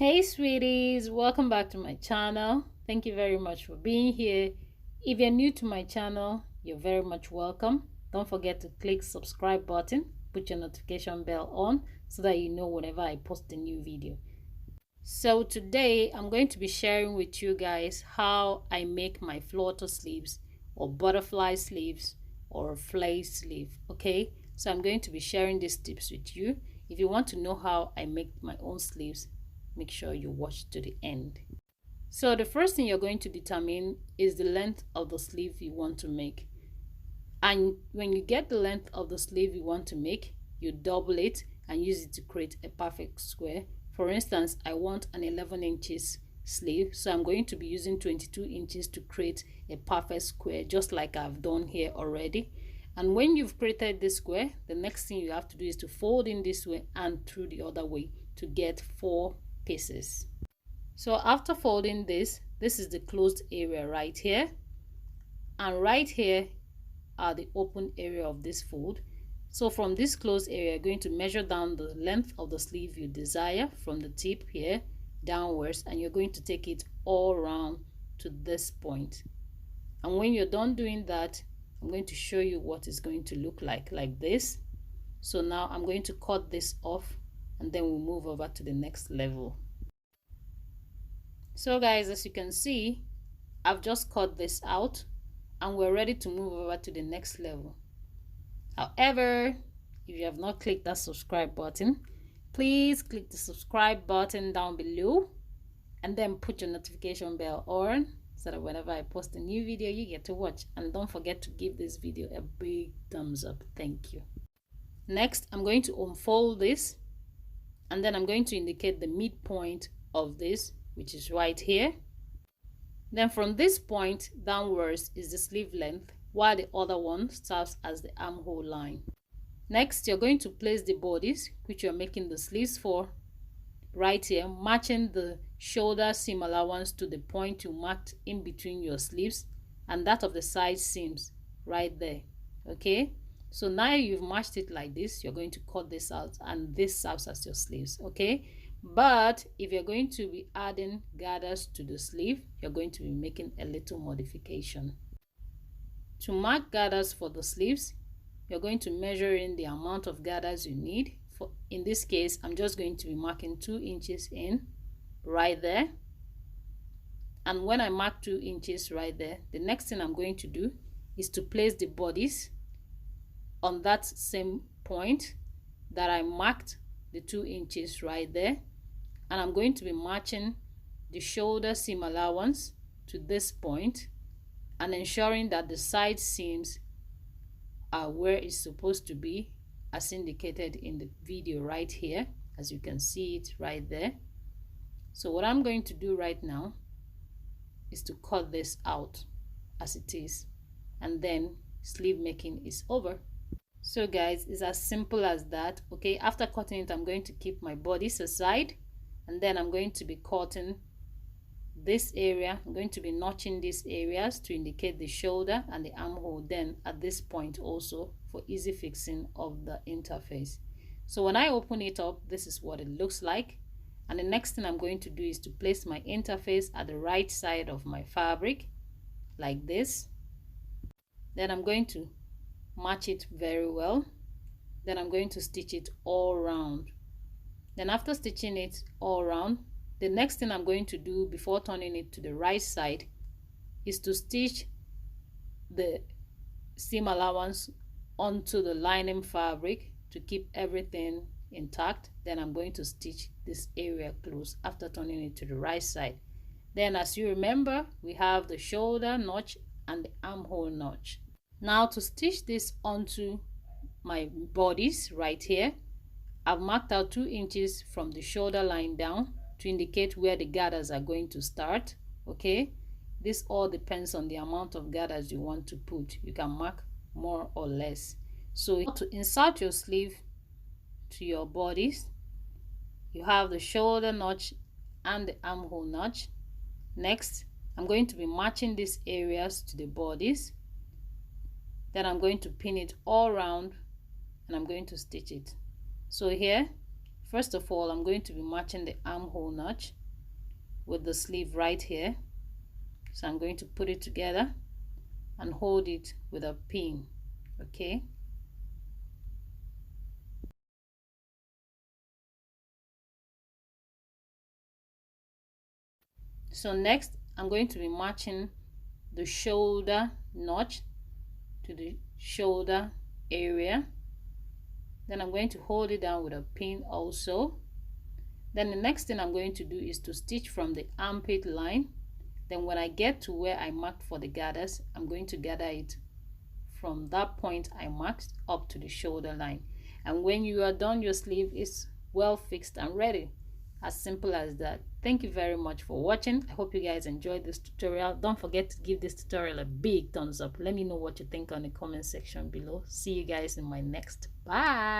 Hey sweeties, welcome back to my channel. Thank you very much for being here. If you're new to my channel, you're very much welcome. Don't forget to click subscribe button, put your notification bell on so that you know whenever I post a new video. So today I'm going to be sharing with you guys how I make my flutter sleeves or butterfly sleeves or flay sleeve. Okay, so I'm going to be sharing these tips with you. If you want to know how I make my own sleeves, make sure you watch to the end. So the first thing you're going to determine is the length of the sleeve you want to make. And when you get the length of the sleeve you want to make, you double it and use it to create a perfect square. For instance, I want an 11 inches sleeve, so I'm going to be using 22 inches to create a perfect square, just like I've done here already. And when you've created this square, the next thing you have to do is to fold in this way and through the other way to get 4 pieces. So after folding this is the closed area right here, and right here are the open area of this fold. So from this closed area, you're going to measure down the length of the sleeve you desire from the tip here downwards, and you're going to take it all around to this point. And when you're done doing that, I'm going to show you what it's going to look like this. So now I'm going to cut this off and then we'll move over to the next level. So guys, as you can see, I've just cut this out and we're ready to move over to the next level. However, if you have not clicked that subscribe button, please click the subscribe button down below and then put your notification bell on so that whenever I post a new video you get to watch. And don't forget to give this video a big thumbs up. Thank you. Next, I'm going to unfold this and then I'm going to indicate the midpoint of this, which is right here. Then from this point downwards is the sleeve length, while the other one serves as the armhole line. Next, you're going to place the bodies, which you're making the sleeves for, right here, matching the shoulder seam allowance to the point you marked in between your sleeves and that of the side seams right there. Okay, so now you've matched it like this, you're going to cut this out and this serves as your sleeves. Okay, but if you're going to be adding gathers to the sleeve, you're going to be making a little modification. To mark gathers for the sleeves, you're going to measure in the amount of gathers you need. In this case, I'm just going to be marking 2 inches in right there. And when I mark 2 inches right there, the next thing I'm going to do is to place the bodies on that same point that I marked the 2 inches right there. And I'm going to be matching the shoulder seam allowance to this point and ensuring that the side seams are where it's supposed to be, as indicated in the video right here, as you can see it right there. So what I'm going to do right now is to cut this out as it is, and then sleeve making is over. So guys, it's as simple as that. Okay, after cutting it, I'm going to keep my bodies aside and then I'm going to be cutting this area. I'm going to be notching these areas to indicate the shoulder and the armhole, then at this point also for easy fixing of the interface. So when I open it up, this is what it looks like. And the next thing I'm going to do is to place my interface at the right side of my fabric like this. Then I'm going to match it very well. Then I'm going to stitch it all around. Then after stitching it all around, the next thing I'm going to do before turning it to the right side is to stitch the seam allowance onto the lining fabric to keep everything intact. Then I'm going to stitch this area close after turning it to the right side. Then, as you remember, we have the shoulder notch and the armhole notch. Now to stitch this onto my bodies right here, I've marked out 2 inches from the shoulder line down to indicate where the gathers are going to start. Okay, this all depends on the amount of gathers you want to put. You can mark more or less. So to insert your sleeve to your bodies, you have the shoulder notch and the armhole notch. Next, I'm going to be matching these areas to the bodies. Then I'm going to pin it all around and I'm going to stitch it. So here First of all, I'm going to be matching the armhole notch with the sleeve right here. So I'm going to put it together and hold it with a pin. Okay. So next, I'm going to be matching the shoulder notch to the shoulder area. Then I'm going to hold it down with a pin also. Then the next thing I'm going to do is to stitch from the armpit line. Then when I get to where I marked for the gathers, I'm going to gather it from that point I marked up to the shoulder line. And when you are done, your sleeve is well fixed and ready. As simple as that. Thank you very much for watching. I hope you guys enjoyed this tutorial. Don't forget to give this tutorial a big thumbs up. Let me know what you think on the comment section below. See you guys in my next. Bye.